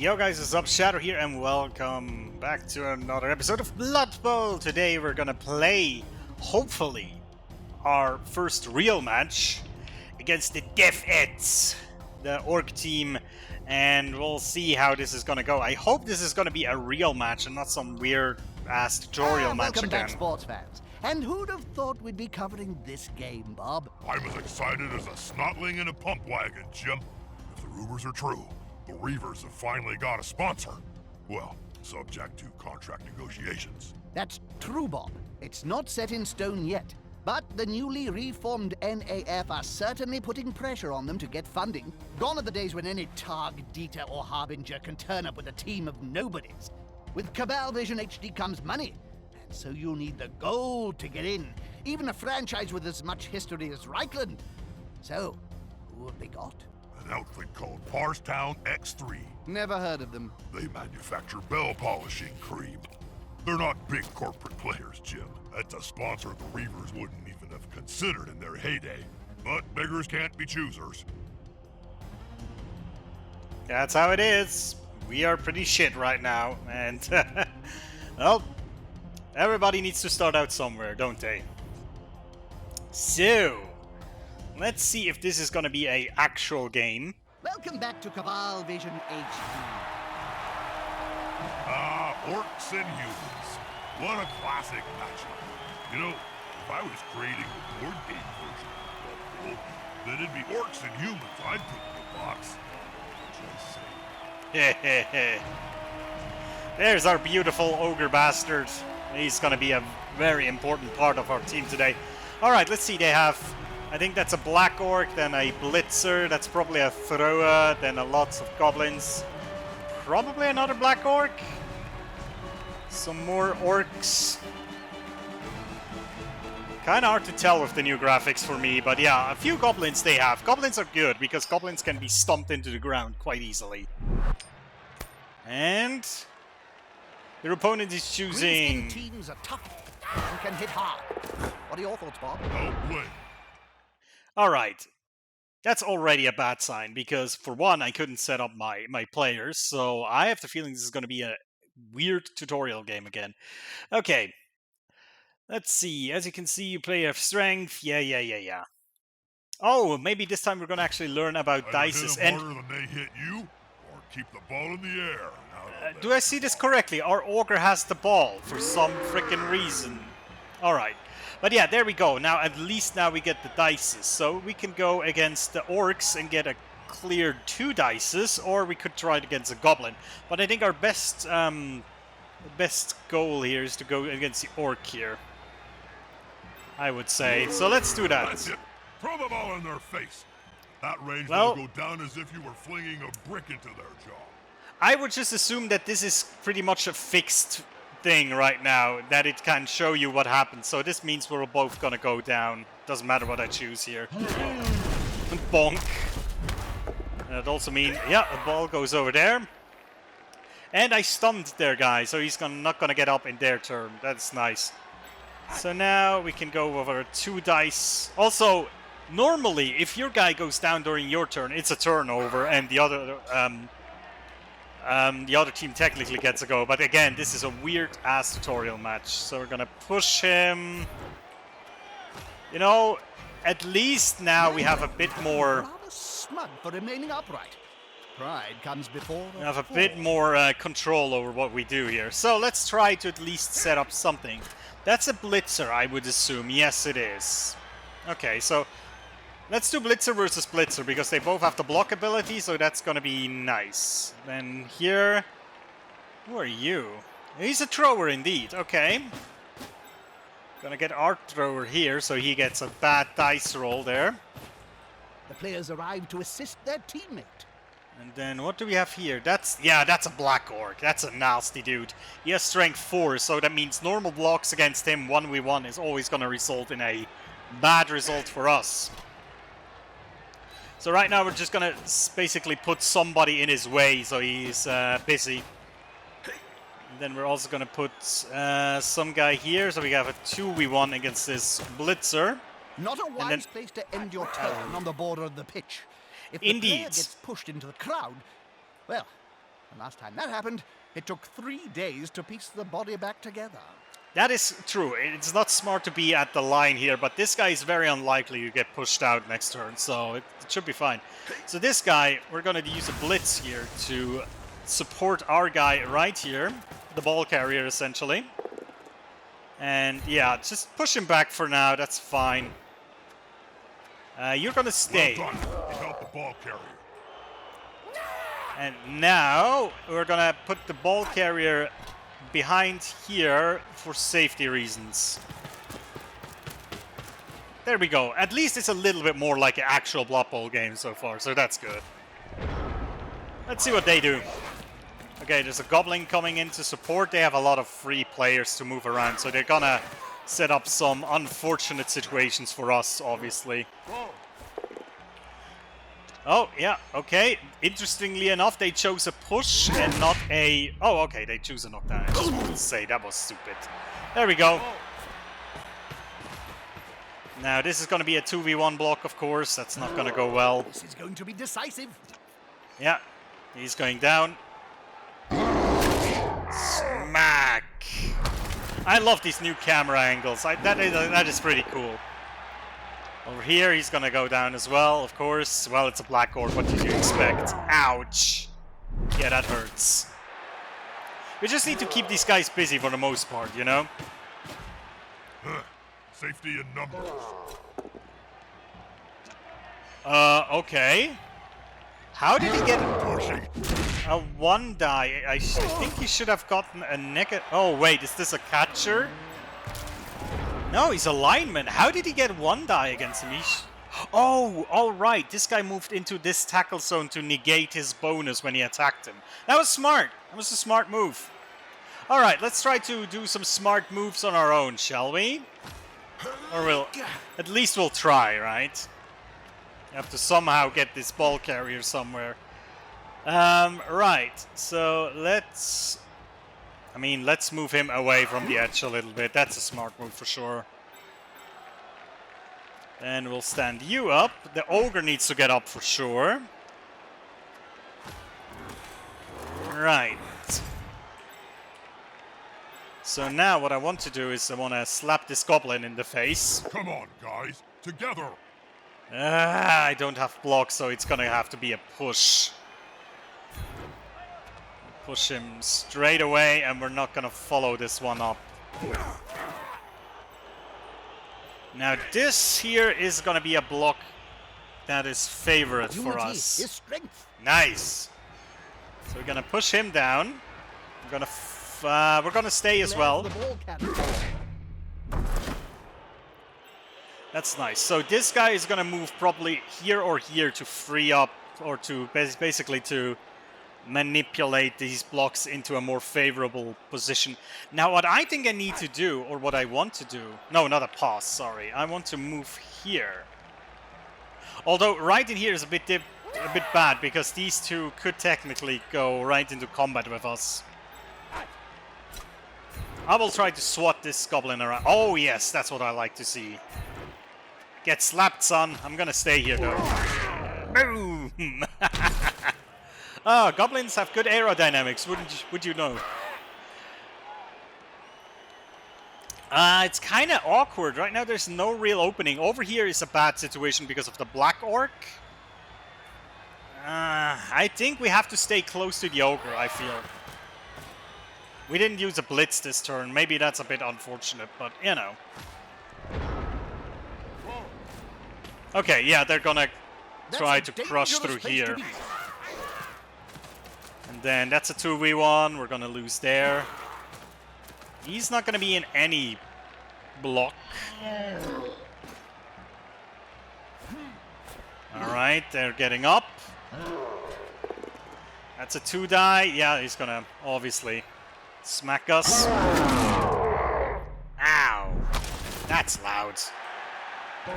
Yo guys, what's up? Shadow here and welcome back to another episode of Blood Bowl. Today we're gonna play, hopefully, our first real match against the Death Eds, the orc team, and we'll see how this is gonna go. I hope this is gonna be a real match and not some weird-ass tutorial match welcome again. back, sports fans. And who'd have thought we'd be covering this game, Bob? I'm as excited as a snotling in a pump wagon, Jim. If the rumors are true, the Reavers have finally got a sponsor. Well, subject to contract negotiations. That's true, Bob. It's not set in stone yet. But the newly reformed NAF are certainly putting pressure on them to get funding. Gone are the days when any Targ, Dieter, or Harbinger can turn up with a team of nobodies. With Cabal Vision HD comes money. And so you'll need the gold to get in. Even a franchise with as much history as Reichland. So, who have they got? An outfit called Parstown X3. Never heard of them. They manufacture bell polishing cream. They're not big corporate players, Jim. That's a sponsor the Reavers wouldn't even have considered in their heyday. But beggars can't be choosers. That's how it is. We are pretty shit right now, and well, everybody needs to start out somewhere, don't they? So, let's see if this is gonna be an actual game. Welcome back to Cabal Vision HD. Orcs and humans. What a classic matchup. You know, if I was creating a board game version of Blood Bowl, then it'd be orcs and humans I'd put in the box. Just saying. There's our beautiful ogre bastard. He's gonna be a very important part of our team today. Alright, let's see, they have, I think that's a black orc, then a blitzer, that's probably a thrower, then a lots of goblins. Probably another black orc. Some more orcs. Kinda hard to tell with the new graphics for me, but yeah, a few goblins they have. Goblins are good, because goblins can be stomped into the ground quite easily. And their opponent is choosing... Green teams are tough and can hit hard. What are your thoughts, Bob? Well played. Alright. That's already a bad sign, because for one, I couldn't set up my players, so I have the feeling this is going to be a weird tutorial game again. Okay. Let's see. As you can see, you play have strength. Yeah. Oh, maybe this time we're going to actually learn about dices. Hit them harder than they hit you, or keep the ball in the air. Do I see this correctly? Our ogre has the ball for some freaking reason. Alright. But yeah, there we go. Now, at least now we get the dices. So we can go against the orcs and get a cleared 2 dices, or we could try it against a goblin. But I think our best goal here is to go against the orc here, I would say. So let's do that. That's it. Throw the ball in their face. That range Well, will go down as if you were flinging a brick into their jaw. I would just assume that this is pretty much a fixed thing right now, that it can show you what happens. So this means we're both gonna go down. Doesn't matter what I choose here. Bonk. That also means, yeah, the ball goes over there. And I stunned their guy, so he's not gonna get up in their turn. That's nice. So now we can go over 2 dice. Also, normally, if your guy goes down during your turn, it's a turnover, and the other team technically gets a go. But again, this is a weird-ass tutorial match. So we're gonna push him. You know, at least now we have a bit more... Rather smug for remaining upright. Pride comes before the We have a bit more control over what we do here. So let's try to at least set up something. That's a blitzer, I would assume. Yes, it is. Okay, so let's do blitzer versus blitzer, because they both have the block ability, so that's gonna be nice. Then here... Who are you? He's a thrower indeed, okay. Gonna get our thrower here, so he gets a bad dice roll there. The players arrive to assist their teammate. And then what do we have here? That's a black orc. That's a nasty dude. He has strength 4, so that means normal blocks against him 1v1 is always going to result in a bad result for us. So right now we're just going to basically put somebody in his way so he's busy. And then we're also going to put some guy here, so we have a 2v1 against this blitzer. Not a wise place to end your turn on the border of the pitch. If the Indeed. player gets pushed into the crowd, well, The last time that happened, it took 3 days to piece the body back together. That is true. It's not smart to be at the line here, but this guy is very unlikely to get pushed out next turn, so it should be fine. So this guy, we're going to use a blitz here to support our guy right here, the ball carrier essentially. And yeah, just push him back for now, that's fine. You're going to stay. Well done. You helped the ball carrier. And now we're going to put the ball carrier behind here for safety reasons. There we go. At least it's a little bit more like an actual Blood Bowl game so far, so that's good. Let's see what they do. Okay, there's a Goblin coming in to support. They have a lot of free players to move around, so they're gonna set up some unfortunate situations for us, obviously. Oh, yeah, okay. Interestingly enough, they chose a push and not a... Oh, okay, they choose a knockdown. I just wanted to say, that was stupid. There we go. Now, this is going to be a 2v1 block, of course. That's not going to go well. This is going to be decisive. Yeah, he's going down. Smack! I love these new camera angles. That is pretty cool. Over here, he's gonna go down as well, of course. Well, it's a Black Orc, what did you expect? Ouch! Yeah, that hurts. We just need to keep these guys busy for the most part, you know? Safety in numbers. Okay. How did he get Pushing. a 1 die? I think he should have gotten a negative... Oh, wait, is this a catcher? No, he's a lineman. How did he get 1 die against him? Oh, alright. This guy moved into this tackle zone to negate his bonus when he attacked him. That was smart. That was a smart move. Alright, let's try to do some smart moves on our own, shall we? Or we'll... At least we'll try, right? You have to somehow get this ball carrier somewhere. Right. So, let's... I mean, let's move him away from the edge a little bit. That's a smart move for sure. Then we'll stand you up. The ogre needs to get up for sure. Right. So now what I want to do is I want to slap this goblin in the face. Come on, guys. Together. I don't have blocks, so it's gonna have to be a push. Push him straight away, and we're not gonna follow this one up. Now this here is gonna be a block that is favorite for us. Is strength. Nice. So we're gonna push him down. We're gonna stay as well. The ball carrier. That's nice. So this guy is gonna move probably here or here to free up, or to basically to manipulate these blocks into a more favorable position. Now what I think I need to do, or what I want to do... No, not a pass, sorry. I want to move here. Although right in here is a bit bad, because these two could technically go right into combat with us. I will try to swat this goblin around. Oh yes, that's what I like to see. Get slapped, son. I'm gonna stay here though. Boom! Oh, goblins have good aerodynamics, would you know? It's kind of awkward. Right now there's no real opening. Over here is a bad situation because of the Black Orc. I think we have to stay close to the ogre, I feel. We didn't use a blitz this turn. Maybe that's a bit unfortunate, but you know. Okay, yeah, they're gonna try to crush through here. And then that's a 2v1. We're gonna lose there. He's not gonna be in any block. Alright, they're getting up. That's a 2 die. Yeah, he's gonna obviously smack us. Ow! That's loud. And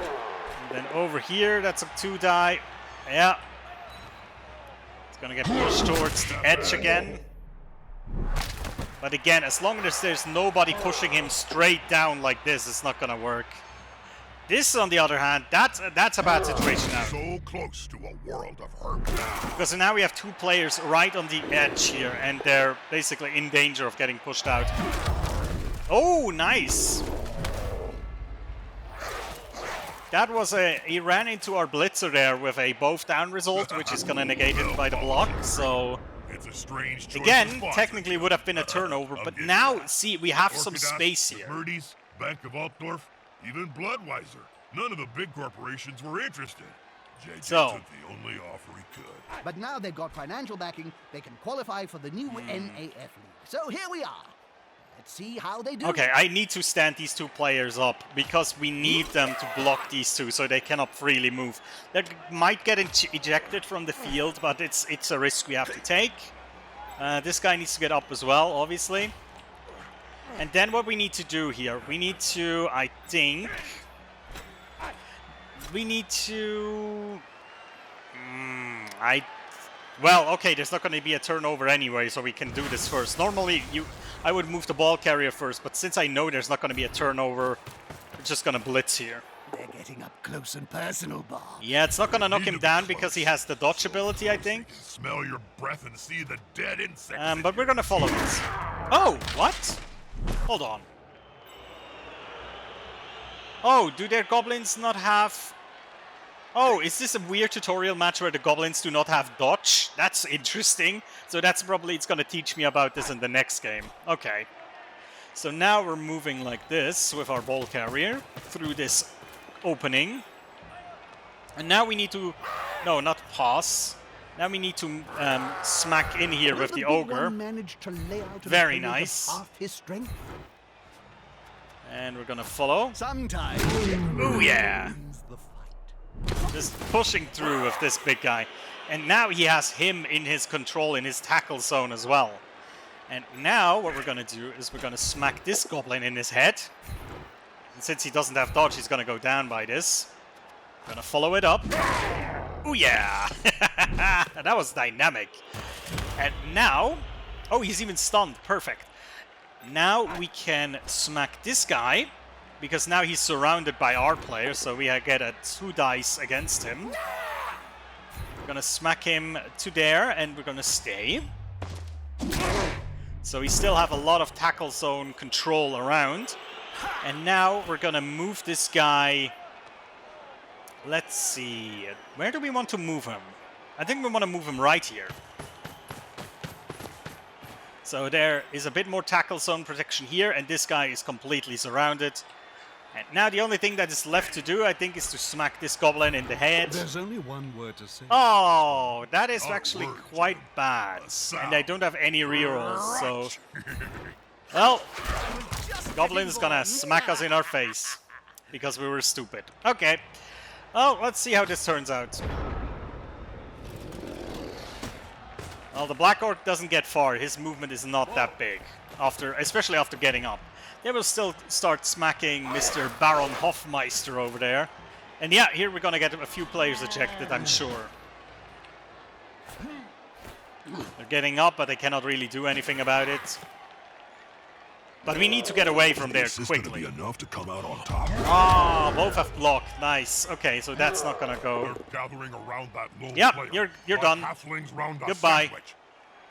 then over here, that's a 2 die. Yeah. It's gonna get pushed towards the edge again. But again, as long as there's nobody pushing him straight down like this, it's not gonna work. This, on the other hand, that's a bad situation now. So close to a world of hurt now. Because now we have two players right on the edge here, and they're basically in danger of getting pushed out. Oh, nice! That was he ran into our blitzer there with a both down result, which is gonna negate it by the block, so... It's a strange choice Again, of sponsors. technically would have been a turnover, but now, see, we have some space here. Merdy's, Bank of Altdorf, even Bloodweiser. None of the big corporations were interested. JJ So- took the only offer he could. But now they've got financial backing, they can qualify for the new NAF League. So here we are. Let's see how they do. Okay, I need to stand these two players up, because we need them to block these two so they cannot freely move. They might get ejected from the field, but it's a risk we have to take. This guy needs to get up as well, obviously. And then what we need to do here, we need to, I think... We need to... Well, okay, there's not going to be a turnover anyway, so we can do this first. Normally, I would move the ball carrier first, but since I know there's not going to be a turnover, we're just going to blitz here. They're getting up close and personal, Bob. Yeah, it's not going to knock him down because he has the dodge ability, I think. Smell your breath and see the dead insects. But we're going to follow this. Oh, what? Hold on. Oh, do their goblins not have... Oh, is this a weird tutorial match where the goblins do not have dodge? That's interesting. So that's probably, it's going to teach me about this in the next game. Okay. So now we're moving like this with our ball carrier through this opening. And now we need to... No, not pass. Now we need to smack in here with the ogre. Very nice. Half his strength? And we're going to follow. Sometimes. Ooh, yeah. The fight. Just pushing through with this big guy. And now he has him in his control, in his tackle zone as well. And now what we're going to do is we're going to smack this goblin in his head. And since he doesn't have dodge, he's going to go down by this. Going to follow it up. Ooh, yeah. That was dynamic. And now... Oh, he's even stunned. Perfect. Now we can smack this guy. Because now he's surrounded by our player, so we get a 2 dice against him. We're gonna smack him to there, and we're gonna stay. So we still have a lot of tackle zone control around. And now we're gonna move this guy... Let's see... Where do we want to move him? I think we want to move him right here. So there is a bit more tackle zone protection here, and this guy is completely surrounded. And now the only thing that is left to do, I think, is to smack this goblin in the head. There's only one word to say. Oh, that is actually quite bad. And I don't have any rerolls, so... Well, goblin's gonna smack us in our face. Because we were stupid. Okay. Well, let's see how this turns out. Well, the Black Orc doesn't get far. His movement is not that big. Especially after getting up. They will still start smacking Mr. Baron Hofmeister over there. And yeah, here we're gonna get a few players ejected, I'm sure. They're getting up, but they cannot really do anything about it. But we need to get away from there quickly. Enough to come out on top. Ah, both have blocked. Nice. Okay, so that's not gonna go. They're gathering around that lone Yep, player. you're Like done. halflings round a Goodbye. sandwich.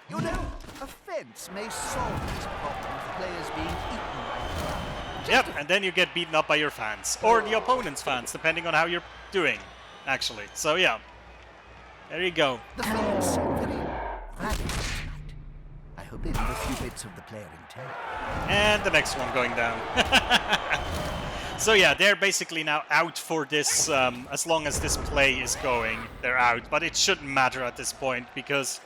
You know, a fence may solve this problem of the players being eaten by Yep, and then you get beaten up by your fans. Or the opponent's fans, depending on how you're doing, actually. So yeah. There you go. the fence. Very ravaged tonight. I hope they leave a few bits of the player intact. And the next one going down. So yeah, they're basically now out for this, as long as this play is going, they're out. But it shouldn't matter at this point, because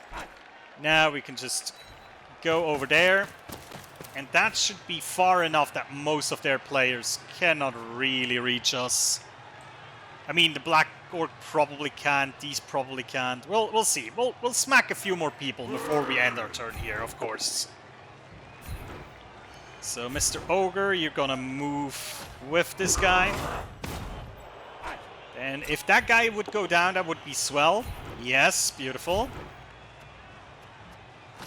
now we can just go over there. And that should be far enough that most of their players cannot really reach us. I mean, the Black Orc probably can't, these probably can't. We'll see. We'll smack a few more people before we end our turn here, of course. So, Mr. Ogre, you're gonna move with this guy. And if that guy would go down, that would be swell. Yes, beautiful.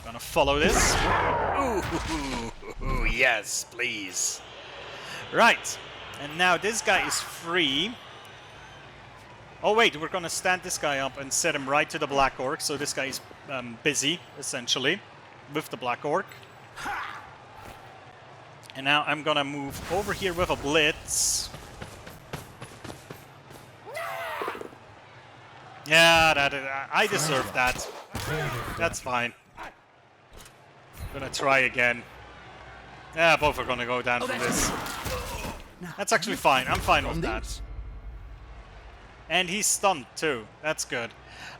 Gonna follow this. Ooh, yes, please. Right. And now this guy is free. Oh wait, we're gonna stand this guy up and set him right to the Black Orc, so this guy is busy, essentially, with the Black Orc. And now I'm gonna move over here with a Blitz. Yeah, I deserve that. That's fine. Gonna try again. Yeah, both are gonna go down from this. That's actually fine. I'm fine with that. And he's stunned too. That's good.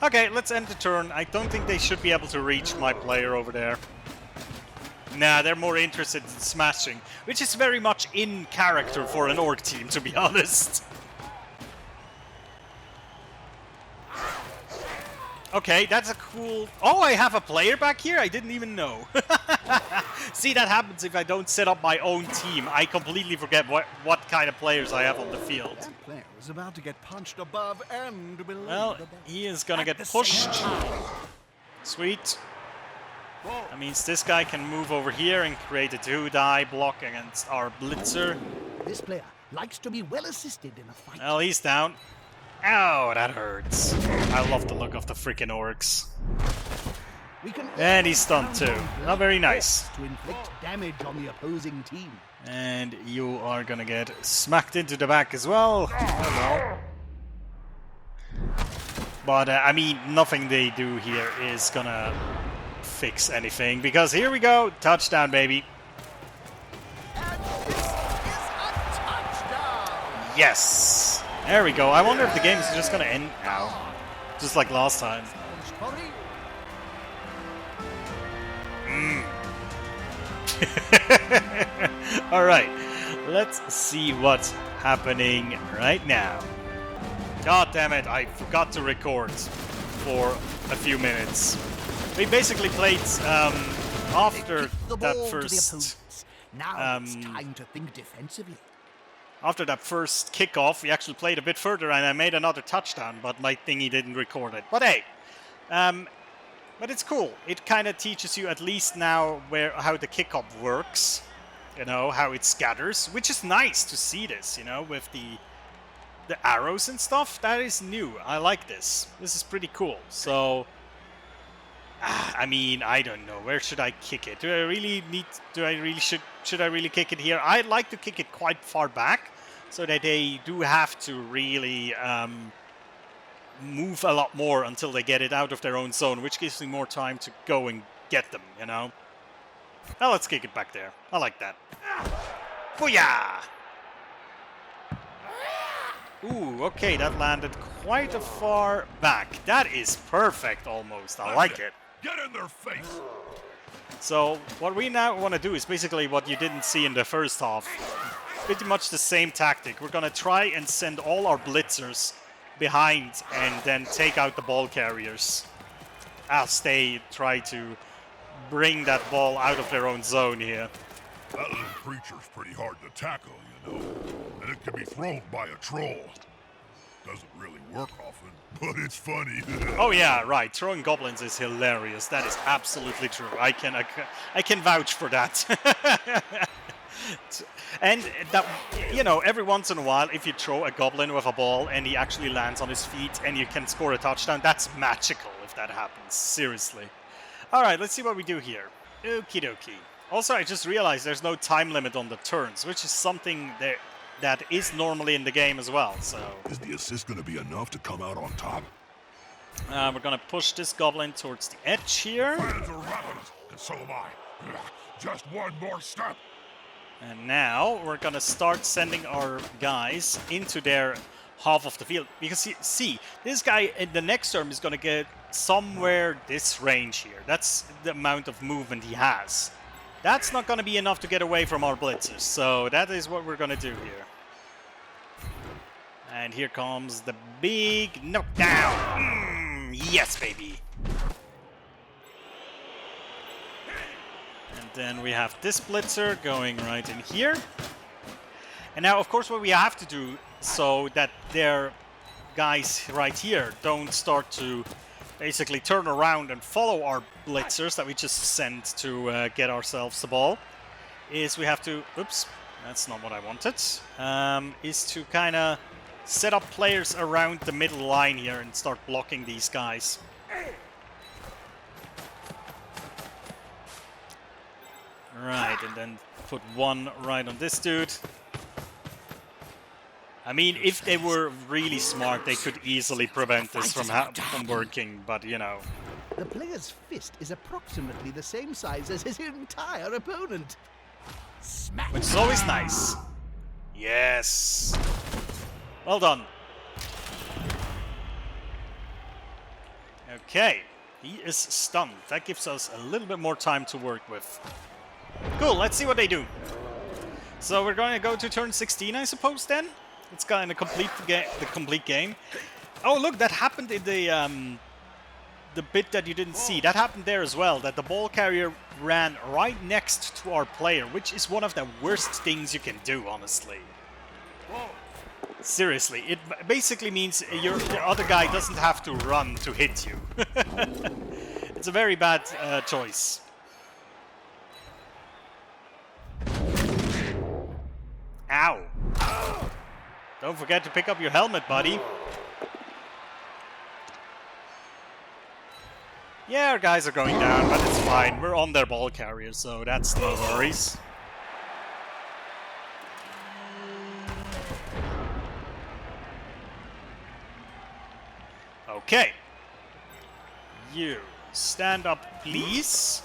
Okay, let's end the turn. I don't think they should be able to reach my player over there. Nah, they're more interested in smashing, which is very much in character for an orc team, to be honest. Okay, that's a cool... Oh, I have a player back here? I didn't even know. See, that happens if I don't set up my own team. I completely forget what kind of players I have on the field. That player is about to get punched above and below. Well, he is gonna get pushed. Sweet. That means this guy can move over here and create a 2-die block against our Blitzer. This player likes to be well assisted in a fight. Well, he's down. Ow, that hurts. I love the look of the freaking orcs. And he's stunned too. Not very nice. To inflict damage on the opposing team. And you are gonna get smacked into the back as well. Oh no. But I mean, nothing they do here is gonna fix anything, because here we go, touchdown, baby. And this is a touchdown. Yes. There we go. I wonder if the game is just gonna end now, just like last time. Alright, let's see what's happening right now. God damn it, I forgot to record for a few minutes. We basically played after that first... Now it's time to think defensively. After that first kickoff, we actually played a bit further and I made another touchdown, but my thingy didn't record it. But hey, but it's cool. It kind of teaches you at least now how the kickoff works, you know, how it scatters, which is nice to see this, you know, with the arrows and stuff. That is new. I like this. This is pretty cool. So, I mean, I don't know. Where should I kick it? Should I really kick it here? I'd like to kick it quite far back, so that they do have to really move a lot more until they get it out of their own zone, which gives me more time to go and get them, you know? Now let's kick it back there. I like that. Booyah! Ooh, okay, that landed quite a far back. That is perfect, almost. I like it. Get in their face! So, what we now want to do is basically what you didn't see in the first half. Pretty much the same tactic. We're going to try and send all our blitzers behind and then take out the ball carriers as they try to bring that ball out of their own zone here. That little creature's pretty hard to tackle, you know, and it can be thrown by a troll. Doesn't really work often, but it's funny. Oh yeah, right. Throwing goblins is hilarious. That is absolutely true. I can vouch for that. And that, you know, every once in a while, if you throw a goblin with a ball and he actually lands on his feet and you can score a touchdown, that's magical if that happens. Seriously. All right, let's see what we do here. Okie dokie. Also, I just realized there's no time limit on the turns, which is something that is normally in the game as well, so... Is the assist going to be enough to come out on top? We're going to push this goblin towards the edge here. Fans are ravenous, and so am I. Just one more step. And now we're going to start sending our guys into their half of the field. Because, see, this guy in the next turn is going to get somewhere this range here. That's the amount of movement he has. That's not going to be enough to get away from our blitzers, so that is what we're going to do here. And here comes the big knockdown. Yes, baby. And then we have this blitzer going right in here. And now, of course, what we have to do so that their guys right here don't start to basically turn around and follow our blitzers that we just sent to get ourselves the ball, is we have to, oops, That's not what I wanted. Is to kind of set up players around the middle line here and start blocking these guys. Right, and then put one right on this dude. I mean, if they were really smart, they could easily prevent this from working, but you know. The player's fist is approximately the same size as his entire opponent. Smack! Which is always nice. Yes. Well done. Okay. He is stunned. That gives us a little bit more time to work with. Cool, let's see what they do. So we're going to go to turn 16, I suppose, then? It's kind of complete the complete game. Oh, look, that happened in the bit that you didn't see. That happened there as well, that the ball carrier ran right next to our player, which is one of the worst things you can do, honestly. Seriously, it basically means the other guy doesn't have to run to hit you. It's a very bad choice. Ow. Don't forget to pick up your helmet, buddy. Yeah, our guys are going down, but it's fine. We're on their ball carrier, so that's no worries. Okay. You stand up, please.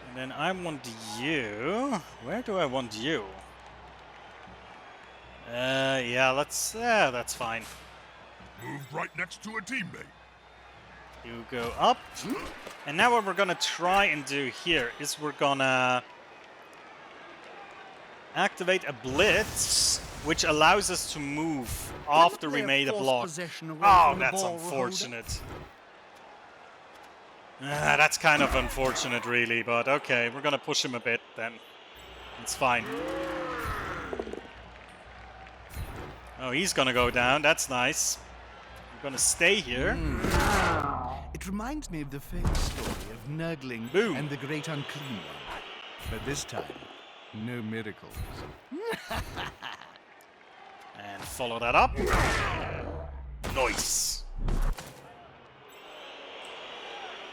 And then I want you. Where do I want you? Yeah, that's fine. Moved right next to a teammate. You go up. And now what we're gonna try and do here is we're gonna activate a blitz, which allows us to move after we made a block. Oh, that's unfortunate. That's kind of unfortunate, really, but okay, we're gonna push him a bit then. It's fine. Oh, he's gonna go down. That's nice. We're gonna stay here. It reminds me of the famous story of Nurgling Boom. and the Great Unclean One. But this time, no miracles. And follow that up. Nice.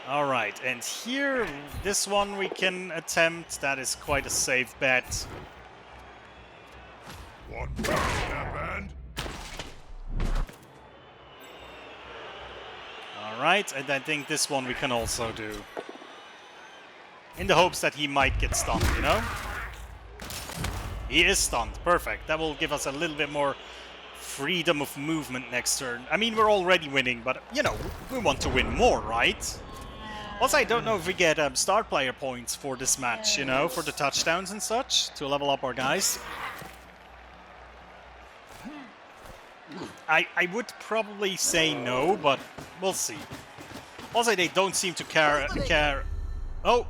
Alright, and here, this one we can attempt. That is quite a safe bet. One step and Alright, and I think this one we can also do. In the hopes that he might get stunned, you know? He is stunned. Perfect. That will give us a little bit more freedom of movement next turn. I mean, we're already winning, but, you know, we want to win more, right? Also, I don't know if we get star player points for this match, you know, for the touchdowns and such, to level up our guys. I would probably say no, but we'll see. Also, they don't seem to care. Oh!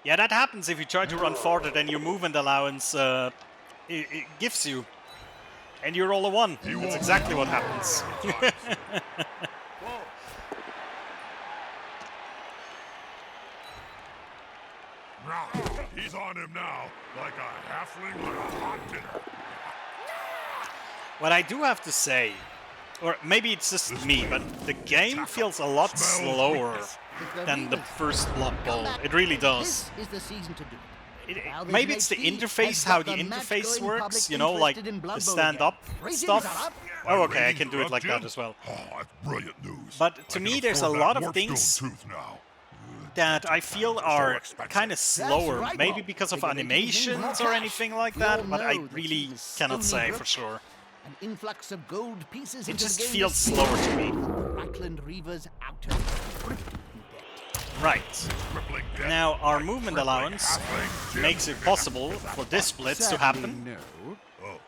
Yeah, that happens if you try to run farther than your movement allowance it gives you. And you roll a 1. That's exactly what happens. he's on him now, like a halfling on a hot dinner. What I do have to say, or maybe it's just me, but the game feels a lot slower than the first Blood Bowl. It really does. This is the season to do it. Maybe it's the interface, how the interface works, you know, like the stand-up stuff. Oh, okay, I can do it like that as well. Oh, that's brilliant news. But to me, there's a lot of things that I feel are kind of slower, right, maybe Bob. because of They're gonna give you animations more or cash. anything like We that, all but I know that really in the cannot Stony say Brook, for sure. An influx of gold pieces It into just the game feels is slower to me. Rackland Reavers out of crippling debt. Right. Now, our movement allowance makes it possible for this blitz to happen. No. Oh,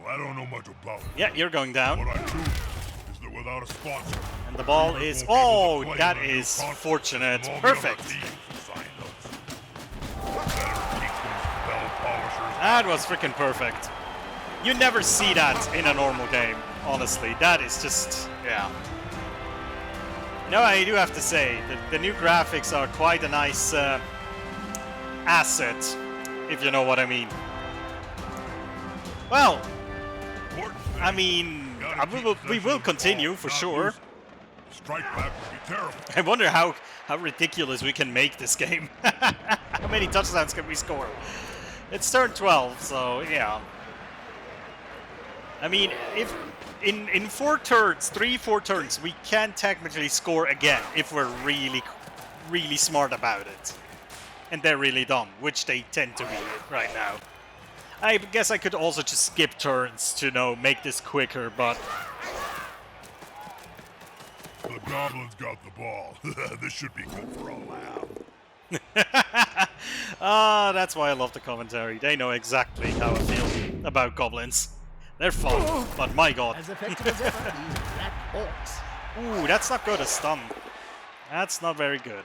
well, I don't know much about it. Yeah, you're going down. What I do is that without a sponsor, And the ball is... Oh, that is fortunate. Perfect. That was freaking perfect. You never see that in a normal game, honestly. That is just... yeah. No, I do have to say, the new graphics are quite a nice asset, if you know what I mean. Well, I mean, we will continue for sure. Strike back would be terrible. I wonder how ridiculous we can make this game. How many touchdowns can we score? It's turn 12, so yeah. I mean, if in 4 turns, 3-4 turns, we can technically score again if we're really smart about it. And they're really dumb, which they tend to be right now. I guess I could also just skip turns to, you know, make this quicker, but... The goblins got the ball. This should be good for a laugh. Ah, that's why I love the commentary. They know exactly how I feel about goblins. They're fun, but my god. As effective as ever, these black orcs. Ooh, that's not good, a stun. That's not very good.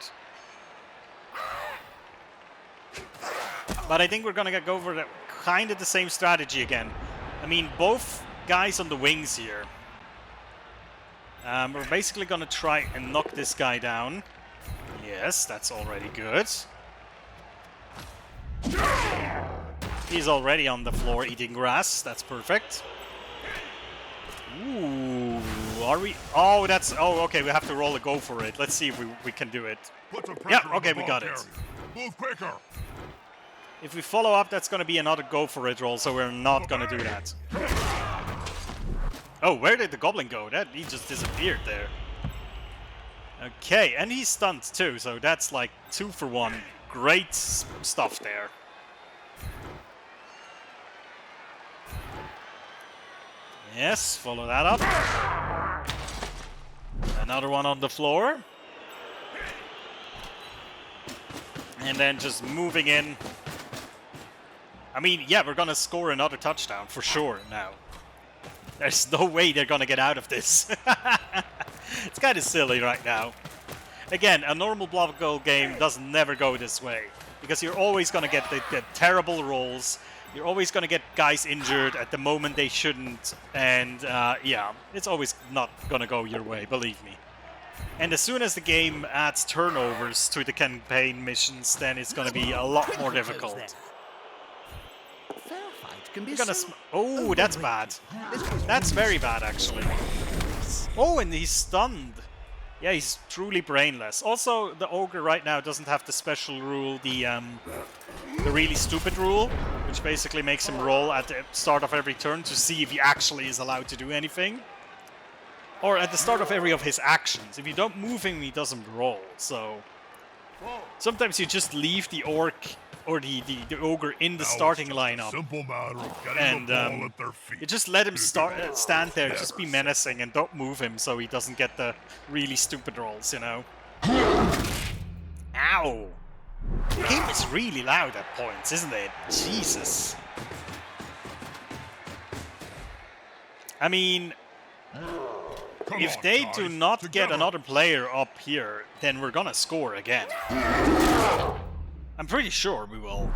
But I think we're gonna go for kind of the same strategy again. I mean, both guys on the wings here. We're basically gonna try and knock this guy down. Yes, that's already good. He's already on the floor eating grass. That's perfect. Ooh, are we? Oh, that's... Oh, okay, we have to roll a go for it. Let's see if we can do it. Put some Yeah, pressure on okay, the we ball got it. carrier. Move quicker. If we follow up, that's going to be another go for it roll, so we're not going to do that. Oh, where did the goblin go? He just disappeared there. Okay, and he's stunned too, so that's like 2 for 1. Great stuff there. Yes, follow that up. Another one on the floor. And then just moving in. I mean, yeah, we're gonna score another touchdown for sure now. There's no way they're gonna get out of this. It's kind of silly right now. Again, a normal block goal game does never go this way. Because you're always gonna get the terrible rolls. You're always gonna get guys injured at the moment they shouldn't. And yeah, it's always not gonna go your way, believe me. And as soon as the game adds turnovers to the campaign missions, then it's gonna be a lot more difficult. You're gonna oh, that's bad. That's very bad, actually. Oh, and he's stunned. Yeah, he's truly brainless. Also, the ogre right now doesn't have the special rule, the really stupid rule, which basically makes him roll at the start of every turn to see if he actually is allowed to do anything. Or at the start of every of his actions. If you don't move him, he doesn't roll. So sometimes you just leave the orc or the ogre in the starting lineup. Simple matter of getting And the ball at their feet. you just let him stand there, just be menacing and don't move him so he doesn't get the really stupid rolls, you know? Ow! The game is really loud at points, isn't it? Jesus. I mean, Come if on, they guys, do not get together. another player up here, then we're gonna score again. I'm pretty sure we will.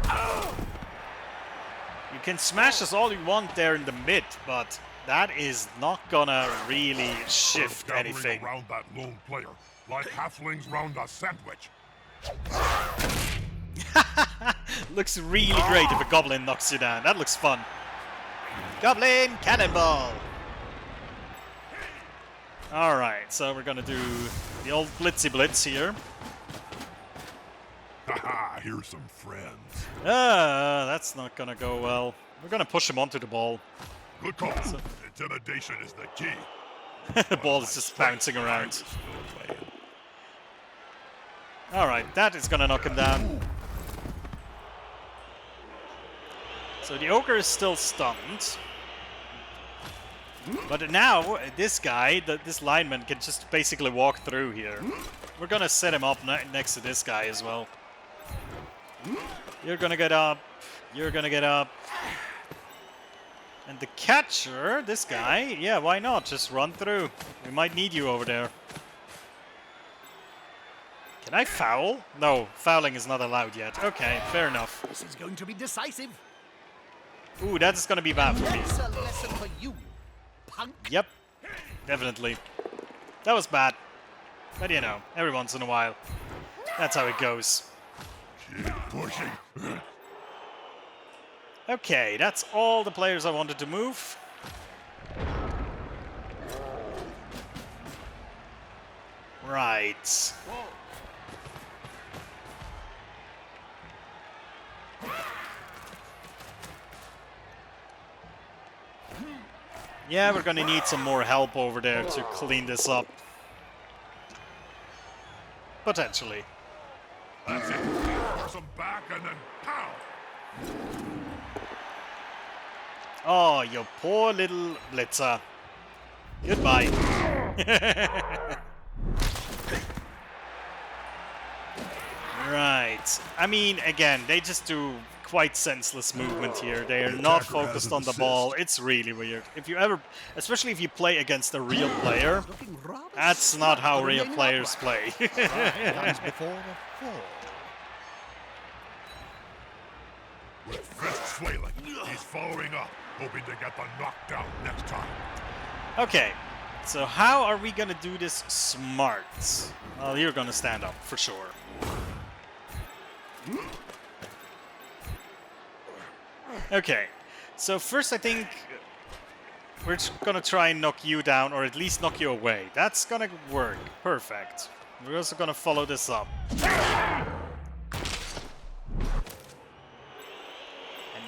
You can smash us all you want there in the mid, but that is not gonna really shift Gathering anything. around that lone player, like halflings round a sandwich. Looks really great if a goblin knocks you down. That looks fun. Goblin cannonball! Alright, so we're gonna do the old Blitzy Blitz here. Haha, here's some friends. That's not gonna go well. We're gonna push him onto the ball. Good call. Intimidation is the key. The ball is just bouncing around. Still playing. Alright, that is gonna knock him down. So the ogre is still stunned. But now, this guy, this lineman, can just basically walk through here. We're gonna set him up next to this guy as well. You're gonna get up. You're gonna get up. And the catcher, this guy, yeah, why not? Just run through. We might need you over there. Can I foul? No, fouling is not allowed yet. Okay, fair enough. This is going to be decisive. Ooh, that is gonna be bad for me. It's a lesson for you, punk. Yep, definitely. That was bad. But you know, every once in a while. That's how it goes. Keep pushing. Okay, that's all the players I wanted to move. Right. Yeah, we're gonna need some more help over there to clean this up. Potentially. That's it. Force them back and then pow. Oh, you poor little blitzer. Goodbye. Right. I mean, again, they just do quite senseless movement here. They are not focused on the ball. It's really weird. If you ever, especially if you play against a real player, that's not how real players play. With fists flailing, he's following up, hoping to get the knockdown next time. Okay, so how are we gonna do this smart? Well, you're gonna stand up, for sure. Okay, so first I think we're just gonna try and knock you down, or at least knock you away. That's gonna work. Perfect. We're also gonna follow this up.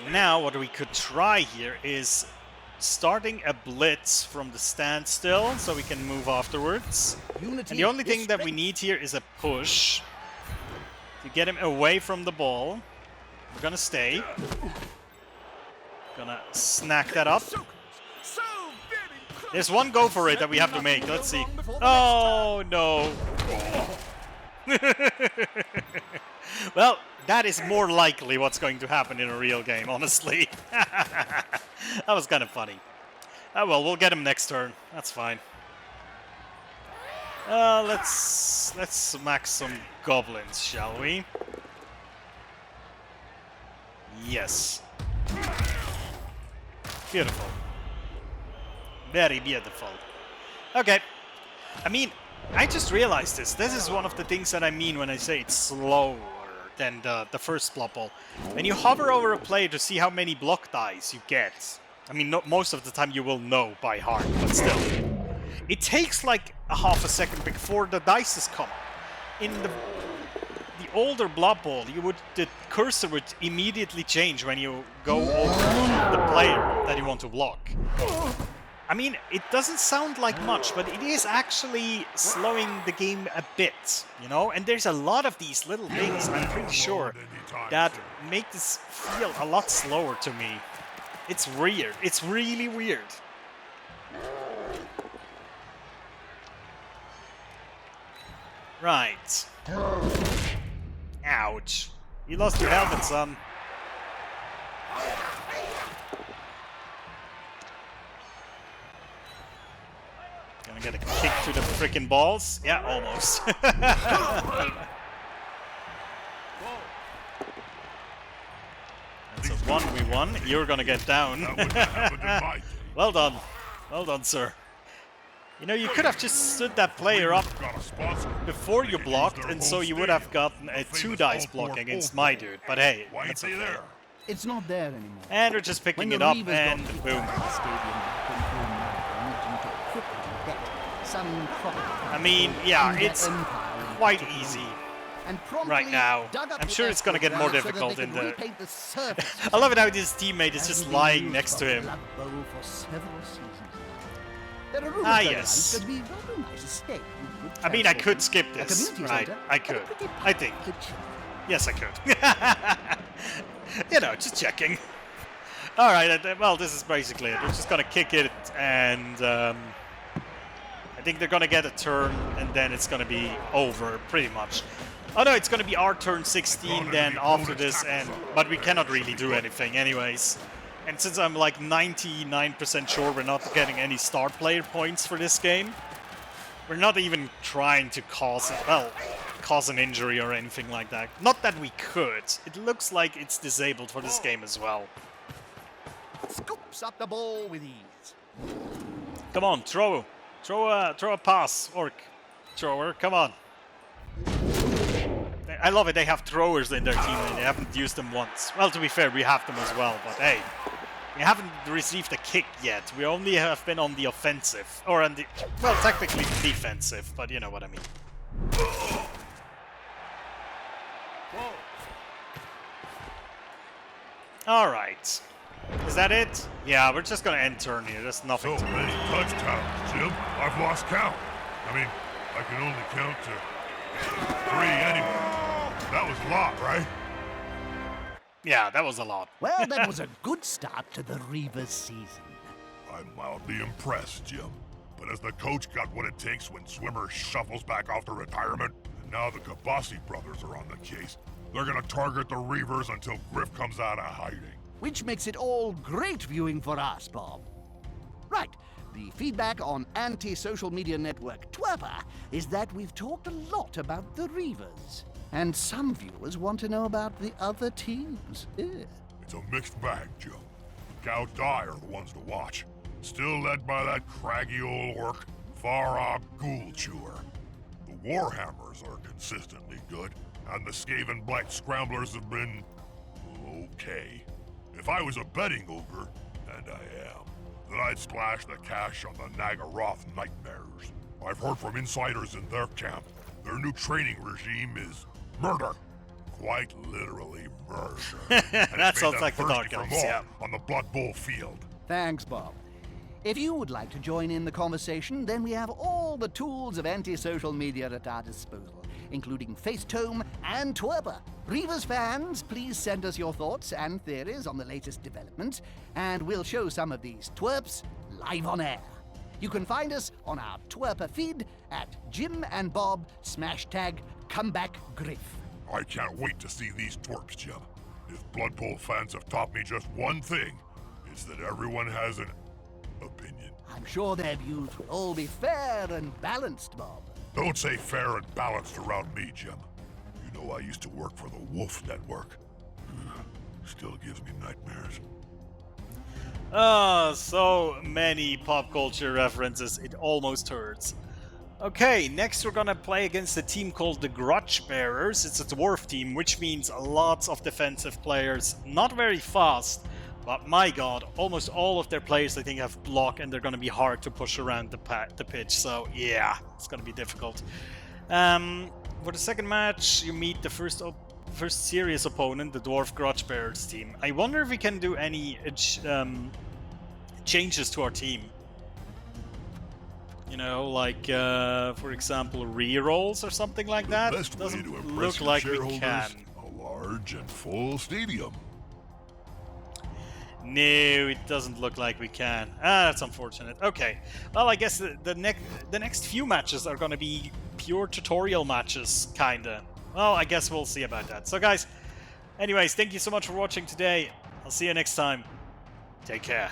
And now what we could try here is starting a blitz from the standstill so we can move afterwards. And the only thing that we need here is a push to get him away from the ball. We're gonna stay. Gonna snack that up. There's one go for it that we have to make. Let's see. Oh, no. Well, that is more likely what's going to happen in a real game, honestly. That was kind of funny. Oh, well, we'll get him next turn. That's fine. Let's smack some goblins, shall we? Yes. Beautiful. Very beautiful. Okay. I mean, I just realized this. This is one of the things that I mean when I say it's slower than the first block ball. When you hover over a player to see how many block dice you get, I mean, most of the time you will know by heart, but still. It takes like a half a second before the dice come. In the older Blood Bowl, the cursor would immediately change when you go over the player that you want to block. I mean, it doesn't sound like much, but it is actually slowing the game a bit, you know? And there's a lot of these little things, I'm pretty sure, that make this feel a lot slower to me. It's weird. It's really weird. Right. Ouch. You lost your helmet, son. Gonna get a kick to the frickin' balls? Yeah, almost. That's a 1v1. You're gonna get down. Well done. Well done, sir. You know, you could have just stood that player up before you blocked, and so you would have gotten a 2-dice block against my dude. But hey, that's okay. It's not there anymore. And we're just picking it up, and boom. I mean, yeah, it's quite easy right now. I'm sure it's gonna get more difficult in the... I love it how this teammate is just lying next to him. Ah, yes. I mean, I could skip this, right? I could. I think. Yes, I could. You know, just checking. Alright, well, this is basically it. We're just gonna kick it, and I think they're gonna get a turn, and then it's gonna be over, pretty much. Oh no, it's gonna be our turn 16 then after this, but we cannot really do anything anyways. And since I'm like 99% sure we're not getting any star player points for this game, we're not even trying to cause an injury or anything like that. Not that we could. It looks like it's disabled for this game as well. Scoops up the ball with ease. Come on, throw a pass, orc thrower. Come on. I love it. They have throwers in their team and they haven't used them once. Well, to be fair, we have them as well, but hey. We haven't received a kick yet. We only have been on the offensive. Or on the... Well, technically defensive, but you know what I mean. Alright. Is that it? Yeah, we're just gonna end turn here. There's nothing So to many touchdowns, Jim. I've lost count. I mean, I can only count to 3 anyway. That was a lot, right? Yeah, that was a lot. Well, that was a good start to the Reavers season. I'm mildly impressed, Jim. But has the coach got what it takes when Swimmer shuffles back off to retirement? And now the Kabasi brothers are on the case. They're gonna target the Reavers until Griff comes out of hiding. Which makes it all great viewing for us, Bob. Right, the feedback on anti-social media network Twerper is that we've talked a lot about the Reavers. And some viewers want to know about the other teams. It's a mixed bag, Jim. Cow Die are the ones to watch. Still led by that craggy old orc, Farah Ghoul Chewer. The Warhammers are consistently good, and the Skaven Blight Scramblers have been... okay. If I was a betting ogre, and I am, then I'd splash the cash on the Nagaroth Nightmares. I've heard from insiders in their camp. Their new training regime is murder. Quite literally murder. That sounds like the Dark Elves, yeah. On the Blood Bowl field. Thanks, Bob. If you would like to join in the conversation, then we have all the tools of anti-social media at our disposal, including Facetome and Twerper. Reavers fans, please send us your thoughts and theories on the latest developments, and we'll show some of these twerps live on air. You can find us on our Twerper feed at Jim and Bob #ComebackGriff. I can't wait to see these twerps, Jim. If Blood Bowl fans have taught me just one thing, it's that everyone has an opinion. I'm sure their views will all be fair and balanced, Bob. Don't say fair and balanced around me, Jim. You know I used to work for the Wolf Network. Still gives me nightmares. Ah, so many pop culture references, it almost hurts. Okay, next we're gonna play against a team called the Grudge Bearers. It's a dwarf team, which means lots of defensive players. Not very fast, but my god, almost all of their players I think have block and they're gonna be hard to push around the pitch. So yeah, it's gonna be difficult. For the second match, you meet the first serious opponent, the Dwarf Grudge Bearers team. I wonder if we can do any changes to our team. You know, like, for example, rerolls or something like that. Best way Doesn't to impress look your like we shareholders, can. a large and full stadium. No, it doesn't look like we can. Ah, that's unfortunate. Okay, well, I guess the next few matches are gonna be pure tutorial matches, kinda. Well, I guess we'll see about that. So, guys, anyways, thank you so much for watching today. I'll see you next time. Take care.